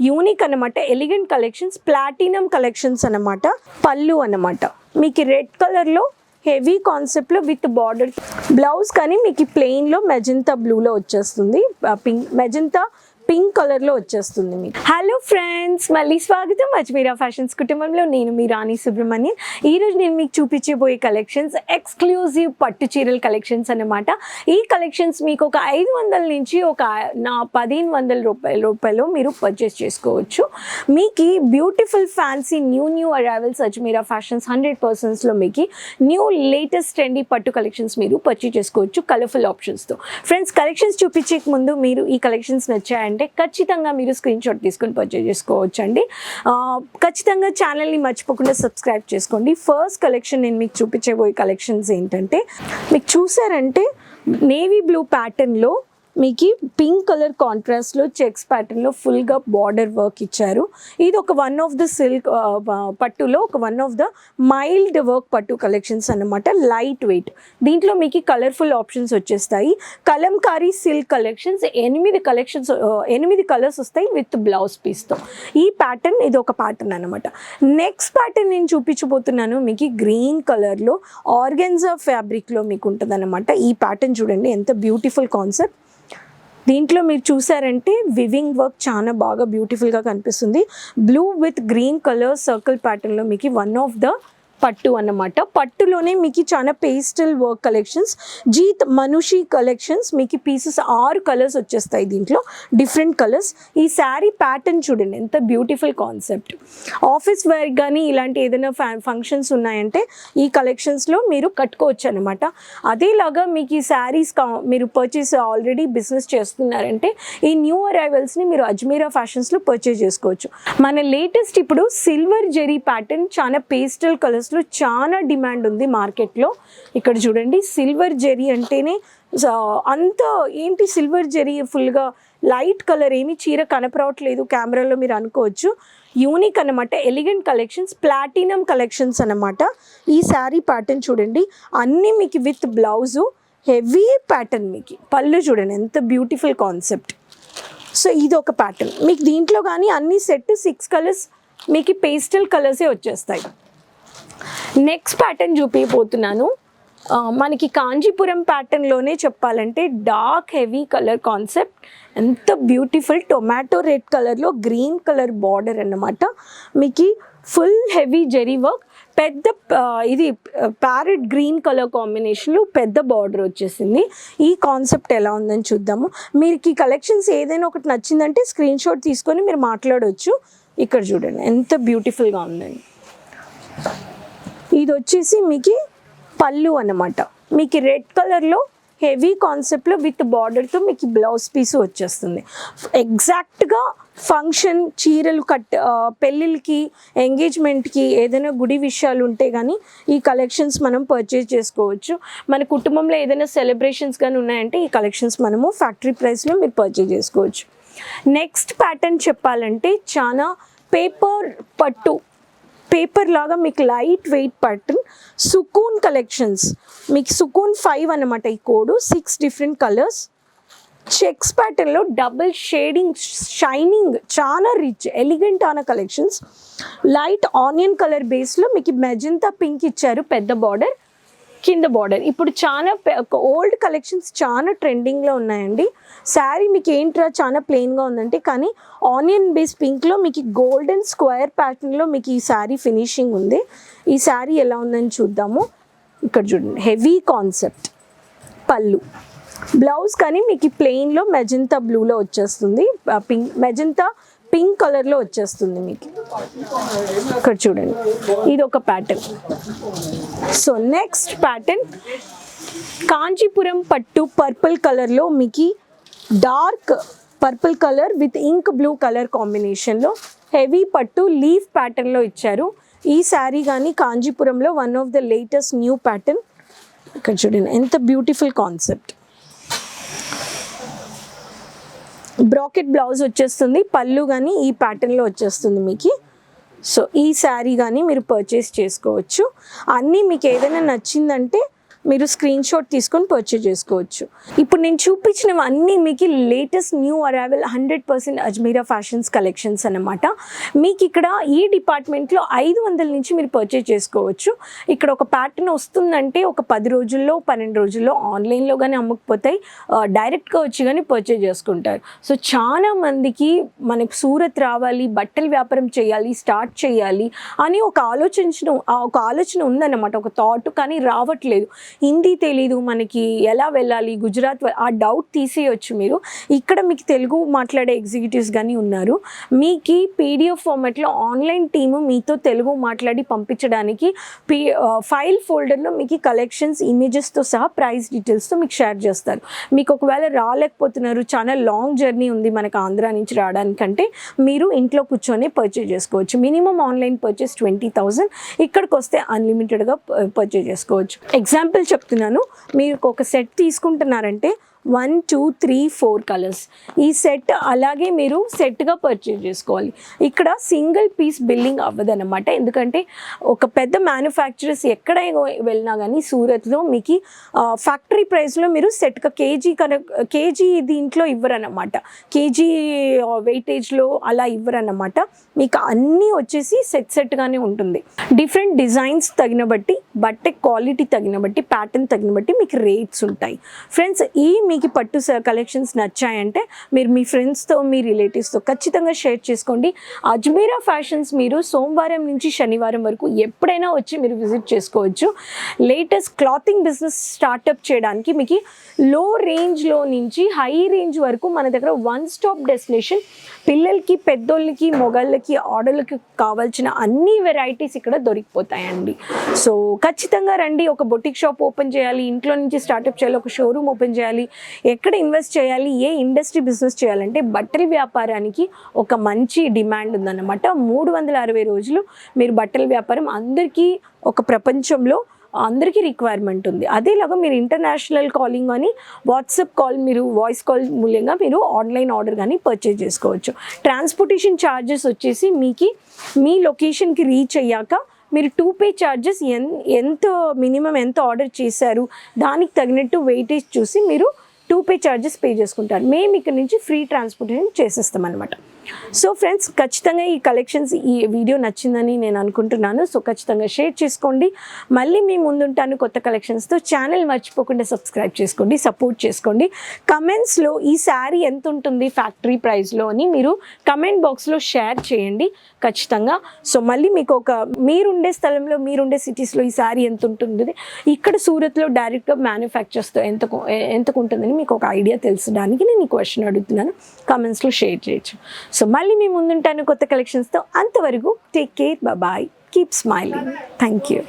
Unique అనమాట. Elegant collections, platinum collections అనమాట. పళ్ళు అనమాట మీకు రెడ్ కలర్లో హెవీ కాన్సెప్ట్లో విత్ బార్డర్. బ్లౌజ్ కానీ మీకు ప్లెయిన్లో మెజంతా బ్లూలో వచ్చేస్తుంది, మెజంతా పింక్ కలర్లో వచ్చేస్తుంది మీకు. హలో ఫ్రెండ్స్, మళ్ళీ స్వాగతం అజ్మీరా ఫ్యాషన్స్ కుటుంబంలో. నేను మీ రాణి సుబ్రహ్మణ్యన్. ఈరోజు నేను మీకు చూపించబోయే కలెక్షన్స్ ఎక్స్క్లూజివ్ పట్టు చీరల కలెక్షన్స్ అన్నమాట. ఈ కలెక్షన్స్ మీకు ఒక 500 నుంచి ఒక 1500 రూపాయలు మీరు పర్చేస్ చేసుకోవచ్చు. మీకు beautiful fancy new arrivals Ajmeera fashions 100%లో మీకు న్యూ లేటెస్ట్ ట్రెండీ పట్టు కలెక్షన్స్ మీరు పర్చేస్ చేసుకోవచ్చు కలర్ఫుల్ ఆప్షన్స్తో. ఫ్రెండ్స్, కలెక్షన్స్ చూపించే ముందు మీరు ఈ కలెక్షన్స్ నచ్చాయంటే ఖచ్చితంగా మీరు స్క్రీన్ షాట్ తీసుకొని పర్చేజ్ చేసుకోవచ్చు అండి. ఖచ్చితంగా ఛానల్ని మర్చిపోకుండా సబ్స్క్రైబ్ చేసుకోండి. ఫస్ట్ కలెక్షన్ నేను మీకు చూపించబోయే కలెక్షన్స్ ఏంటంటే, మీకు చూసారంటే నేవీ బ్లూ ప్యాటర్న్లో మీకు పింక్ కలర్ కాంట్రాస్ట్లో చెక్స్ ప్యాటర్న్లో ఫుల్గా బార్డర్ వర్క్ ఇచ్చారు. ఇది ఒక వన్ ఆఫ్ ద సిల్క్ పట్టులో ఒక one of the mild work పట్టు కలెక్షన్స్ అన్నమాట. లైట్ వెయిట్, దీంట్లో మీకు కలర్ఫుల్ ఆప్షన్స్ వచ్చేస్తాయి. కలంకారీ సిల్క్ కలెక్షన్స్ 8 కలర్స్ వస్తాయి విత్ బ్లౌజ్ పీస్తో. ఈ ప్యాటర్న్ ఇది ఒక ప్యాటర్న్ అనమాట. నెక్స్ట్ ప్యాటర్న్ నేను చూపించబోతున్నాను మీకు గ్రీన్ కలర్లో ఆర్గెన్జా ఫ్యాబ్రిక్లో మీకు ఉంటుంది అనమాట. ఈ ప్యాటర్న్ చూడండి ఎంత బ్యూటిఫుల్ కాన్సెప్ట్. దీంట్లో మీరు చూసారంటే వివింగ్ వర్క్ చాలా బాగా బ్యూటిఫుల్గా కనిపిస్తుంది. Blue with green colour circle ప్యాటర్న్లో మీకు వన్ ఆఫ్ ద పట్టు అన్నమాట. పట్టులోనే మీకు చాలా పేస్టల్ వర్క్ కలెక్షన్స్, జీత్ మనుషి కలెక్షన్స్. మీకు పీసెస్ 6 కలర్స్ వచ్చేస్తాయి దీంట్లో, డిఫరెంట్ కలర్స్. ఈ శారీ ప్యాటర్న్ చూడండి ఎంత బ్యూటిఫుల్ కాన్సెప్ట్. ఆఫీస్ వేర్ కానీ ఇలాంటి ఏదైనా ఫంక్షన్స్ ఉన్నాయంటే ఈ కలెక్షన్స్లో మీరు కట్టుకోవచ్చు అనమాట. అదేలాగా మీకు ఈ శారీస్ మీరు పర్చేస్ ఆల్రెడీ బిజినెస్ చేస్తున్నారంటే ఈ న్యూ అరైవల్స్ని మీరు అజ్మీరా ఫ్యాషన్స్లో పర్చేస్ చేసుకోవచ్చు. మన లేటెస్ట్ ఇప్పుడు సిల్వర్ జెరీ ప్యాటర్న్ చాలా పేస్టల్ కలర్స్ చాలా డిమాండ్ ఉంది మార్కెట్లో. ఇక్కడ చూడండి సిల్వర్ జెరీ అంటేనే అంత ఏంటి సిల్వర్ జెరీ ఫుల్గా లైట్ కలర్ ఏమి చీర కనపరవట్లేదు కెమెరాలో మీరు అనుకోవచ్చు. యూనిక్ అనమాట. ఎలిగెంట్ కలెక్షన్స్, ప్లాటినం కలెక్షన్స్ అనమాట. ఈ శారీ ప్యాటర్న్ చూడండి అన్నీ మీకు విత్ బ్లౌజు హెవీ ప్యాటర్న్. మీకు పళ్ళు చూడండి ఎంత బ్యూటిఫుల్ కాన్సెప్ట్. సో ఇది ఒక ప్యాటర్న్ మీకు. దీంట్లో కానీ అన్ని సెట్ 6 కలర్స్ మీకు పేస్టల్ కలర్సే వచ్చేస్తాయి. నెక్స్ట్ ప్యాటర్న్ చూపించబోతున్నాను. మనకి కాంజీపురం ప్యాటర్న్లోనే చెప్పాలంటే డార్క్ హెవీ కలర్ కాన్సెప్ట్. ఎంత బ్యూటిఫుల్ టొమాటో రెడ్ కలర్లో గ్రీన్ కలర్ బార్డర్ అన్నమాట. మీకు ఫుల్ హెవీ జెరీ వర్క్, పెద్ద ఇది ప్యారెట్ గ్రీన్ కలర్ కాంబినేషన్లో పెద్ద బార్డర్ వచ్చేసింది. ఈ కాన్సెప్ట్ ఎలా ఉందని చూద్దాము. మీకు ఈ కలెక్షన్స్ ఏదైనా ఒకటి నచ్చిందంటే స్క్రీన్ షాట్ తీసుకొని మీరు మాట్లాడవచ్చు. ఇక్కడ చూడండి ఎంత బ్యూటిఫుల్గా ఉందండి. ఇది వచ్చేసి మీకు పళ్ళు అన్నమాట. మీకు రెడ్ కలర్లో హెవీ కాన్సెప్ట్లో విత్ బార్డర్తో మీకు బ్లౌజ్ పీస్ వచ్చేస్తుంది. ఎగ్జాక్ట్గా ఫంక్షన్ చీరలు పెళ్ళిళ్ళకి ఎంగేజ్మెంట్కి ఏదైనా గుడి విషయాలు ఉంటే కానీ ఈ కలెక్షన్స్ మనం పర్చేజ్ చేసుకోవచ్చు. మన కుటుంబంలో ఏదైనా సెలబ్రేషన్స్ కానీ ఉన్నాయంటే ఈ కలెక్షన్స్ మనము ఫ్యాక్టరీ ప్రైస్లో మీరు పర్చేజ్ చేసుకోవచ్చు. నెక్స్ట్ ప్యాటర్న్ చెప్పాలంటే చాలా పేపర్ లాగా మీకు లైట్ వెయిట్ ప్యాటర్న్ సుకూన్ కలెక్షన్స్. మీకు సుకూన్ 5 అన్నమాట. ఈ కోడ్ 6 డిఫరెంట్ కలర్స్ చెక్స్ ప్యాటర్న్లో డబుల్ షేడింగ్ షైనింగ్ చాలా రిచ్ ఎలిగెంట్ ఆన కలెక్షన్స్. లైట్ ఆనియన్ కలర్ బేస్లో మీకు మెజంతా పింక్ ఇచ్చారు, పెద్ద బార్డర్ కింద బార్డర్. ఇప్పుడు చాలా ఓల్డ్ కలెక్షన్స్ చాలా ట్రెండింగ్లో ఉన్నాయండి. శారీ మీకు ఏంట్రా చాలా ప్లెయిన్గా ఉందంటే కానీ ఆనియన్ బేస్ పింక్లో మీకు గోల్డెన్ స్క్వేర్ ప్యాటర్న్లో మీకు ఈ శారీ ఫినిషింగ్ ఉంది. ఈ శారీ ఎలా ఉందని చూద్దాము. ఇక్కడ చూడండి హెవీ కాన్సెప్ట్. పళ్ళు బ్లౌజ్ కానీ మీకు ప్లెయిన్లో మెజంతా బ్లూలో వచ్చేస్తుంది, మెజంతా పింక్ కలర్లో వచ్చేస్తుంది మీకు. ఇక్కడ చూడండి ఇది ఒక pattern. So next pattern Kanchipuram పట్టు పర్పుల్ కలర్లో మీకు dark purple colour with ink blue colour కాంబినేషన్లో హెవీ పట్టు లీఫ్ ప్యాటర్న్లో ఇచ్చారు. ఈ శారీ కానీ కాంచీపురంలో one of the latest new pattern. ఇక్కడ చూడండి ఎంత బ్యూటిఫుల్ కాన్సెప్ట్. బ్రాకెట్ బ్లౌజ్ వచ్చేస్తుంది, పళ్ళు కానీ ఈ ప్యాటర్న్లో వచ్చేస్తుంది మీకు. సో ఈ శారీ కానీ మీరు పర్చేస్ చేసుకోవచ్చు. అన్నీ మీకు ఏదైనా నచ్చిందంటే మీరు స్క్రీన్ షాట్ తీసుకొని పర్చేజ్ చేసుకోవచ్చు. ఇప్పుడు నేను చూపించినవన్నీ మీకు latest new arrival 100% Ajmeera fashions collections అన్నమాట. మీకు ఇక్కడ ఈ డిపార్ట్మెంట్లో 500 నుంచి మీరు పర్చేజ్ చేసుకోవచ్చు. ఇక్కడ ఒక ప్యాటర్న్ వస్తుందంటే ఒక 10 రోజుల్లో 12 రోజుల్లో ఆన్లైన్లో కానీ అమ్ముకుపోతాయి, డైరెక్ట్గా వచ్చి కానీ పర్చేజ్ చేసుకుంటారు. సో చాలా మందికి మనకి సూరత్ రావాలి, బట్టల వ్యాపారం చేయాలి, స్టార్ట్ చేయాలి అని ఒక ఆలోచన ఉందన్నమాట, ఒక థాట్, కానీ రావట్లేదు. హిందీ తెలీదు మనకి, ఎలా వెళ్ళాలి, గుజరాత్ ఆ డౌట్ తీసేయచ్చు మీరు. ఇక్కడ మీకు తెలుగు మాట్లాడే ఎగ్జిక్యూటివ్స్ కానీ ఉన్నారు. మీకు పీడిఎఫ్ ఫార్మాట్లో ఆన్లైన్ టీము మీతో తెలుగు మాట్లాడి పంపించడానికి ఫైల్ ఫోల్డర్లో మీకు కలెక్షన్స్ ఇమేజెస్తో సహా ప్రైస్ డీటెయిల్స్తో మీకు షేర్ చేస్తారు. మీకు ఒకవేళ రాలేకపోతున్నారు, చాలా లాంగ్ జర్నీ ఉంది మనకు ఆంధ్ర నుంచి రావడానికంటే, మీరు ఇంట్లో కూర్చొని పర్చేజ్ చేసుకోవచ్చు. మినిమం ఆన్లైన్ పర్చేస్ 20,000, ఇక్కడికి వస్తే అన్లిమిటెడ్గా పర్చేజ్ చేసుకోవచ్చు. ఎగ్జాంపుల్ చెప్తున్నాను, మీరు ఒక సెట్ తీసుకుంటున్నారంటే 1, 2, 3, 4 కలర్స్ ఈ సెట్ అలాగే మీరు సెట్గా పర్చేజ్ చేసుకోవాలి. ఇక్కడ సింగిల్ పీస్ బిల్లింగ్ అవ్వదన్నమాట. ఎందుకంటే ఒక పెద్ద మ్యానుఫ్యాక్చరర్స్ ఎక్కడైనా వెళ్ళినా కానీ సూరత్లో మీకు ఫ్యాక్టరీ ప్రైస్లో మీరు సెట్గా కేజీ దీంట్లో ఇవ్వరన్నమాట, కేజీ వెయిటేజ్లో అలా ఇవ్వరన్నమాట. మీకు అన్నీ వచ్చేసి సెట్గానే ఉంటుంది. డిఫరెంట్ డిజైన్స్ తగిన బట్టి, బట్ట క్వాలిటీ తగిన బట్టి, ప్యాటర్న్ తగిన బట్టి మీకు రేట్స్ ఉంటాయి. ఫ్రెండ్స్, మీకు పట్టు కలెక్షన్స్ నచ్చాయంటే మీరు మీ ఫ్రెండ్స్తో, మీ రిలేటివ్స్తో ఖచ్చితంగా షేర్ చేసుకోండి. అజ్మీరా ఫ్యాషన్స్ మీరు సోమవారం నుంచి శనివారం వరకు ఎప్పుడైనా వచ్చి మీరు విజిట్ చేసుకోవచ్చు. లేటెస్ట్ క్లాతింగ్ బిజినెస్ స్టార్టప్ చేయడానికి మీకు లో రేంజ్లో నుంచి హై రేంజ్ వరకు మన దగ్గర వన్ స్టాప్ డెస్టినేషన్. పిల్లలకి, పెద్దోళ్ళకి, మొగాళ్ళకి, ఆర్డర్లకి కావాల్సిన అన్ని వెరైటీస్ ఇక్కడ దొరికిపోతాయండి. సో ఖచ్చితంగా రండి. ఒక బొటిక్ షాప్ ఓపెన్ చేయాలి, ఇంట్లో నుంచి స్టార్టప్ చేయాలి, ఒక షోరూమ్ ఓపెన్ చేయాలి, ఎక్కడ ఇన్వెస్ట్ చేయాలి, ఏ ఇండస్ట్రీ బిజినెస్ చేయాలంటే బట్టల వ్యాపారానికి ఒక మంచి డిమాండ్ ఉందన్నమాట. 360 రోజులు మీరు బట్టల వ్యాపారం అందరికీ, ఒక ప్రపంచంలో అందరికీ రిక్వైర్మెంట్ ఉంది. అదేలాగా మీరు ఇంటర్నేషనల్ కాలింగ్ అని వాట్సాప్ కాల్, మీరు వాయిస్ కాల్ మూల్యంగా మీరు ఆన్లైన్ ఆర్డర్ కానీ పర్చేజ్ చేసుకోవచ్చు. ట్రాన్స్పోర్టేషన్ ఛార్జెస్ వచ్చేసి మీకు మీ లొకేషన్కి రీచ్ అయ్యాక మీరు 2 ఛార్జెస్ ఎంత మినిమం ఎంత ఆర్డర్ చేశారు దానికి తగినట్టు వెయిటేజ్ చూసి మీరు 2 ఛార్జెస్ పే చేసుకుంటారు. మేము ఇక్కడ నుంచి ఫ్రీ ట్రాన్స్పోర్టేషన్ చేసేస్తాం అనమాట. సో ఫ్రెండ్స్, ఖచ్చితంగా ఈ కలెక్షన్స్, ఈ వీడియో నచ్చిందని నేను అనుకుంటున్నాను. సో ఖచ్చితంగా షేర్ చేసుకోండి. మళ్ళీ మీ ముందుంటాను కొత్త కలెక్షన్స్తో. ఛానల్ మర్చిపోకుండా సబ్స్క్రైబ్ చేసుకోండి, సపోర్ట్ చేసుకోండి. కమెంట్స్లో ఈ శారీ ఎంత ఉంటుంది ఫ్యాక్టరీ ప్రైస్లో అని మీరు కమెంట్ బాక్స్లో షేర్ చేయండి ఖచ్చితంగా. సో మళ్ళీ మీకు మీరుండే స్థలంలో, మీరుండే సిటీస్లో ఈ శారీ ఎంత ఉంటుంది, ఇక్కడ సూరత్లో డైరెక్ట్గా మ్యానుఫ్యాక్చర్స్తో ఎంతకు ఉంటుందని మీకు ఒక ఐడియా తెలుసడానికి నేను ఈ క్వశ్చన్ అడుగుతున్నాను. కమెంట్స్లో షేర్ చేయొచ్చు. సో మళ్ళీ మీ ముందుంటాను కొత్త కలెక్షన్స్తో. అంతవరకు take care, bye, keep smiling. Thank you.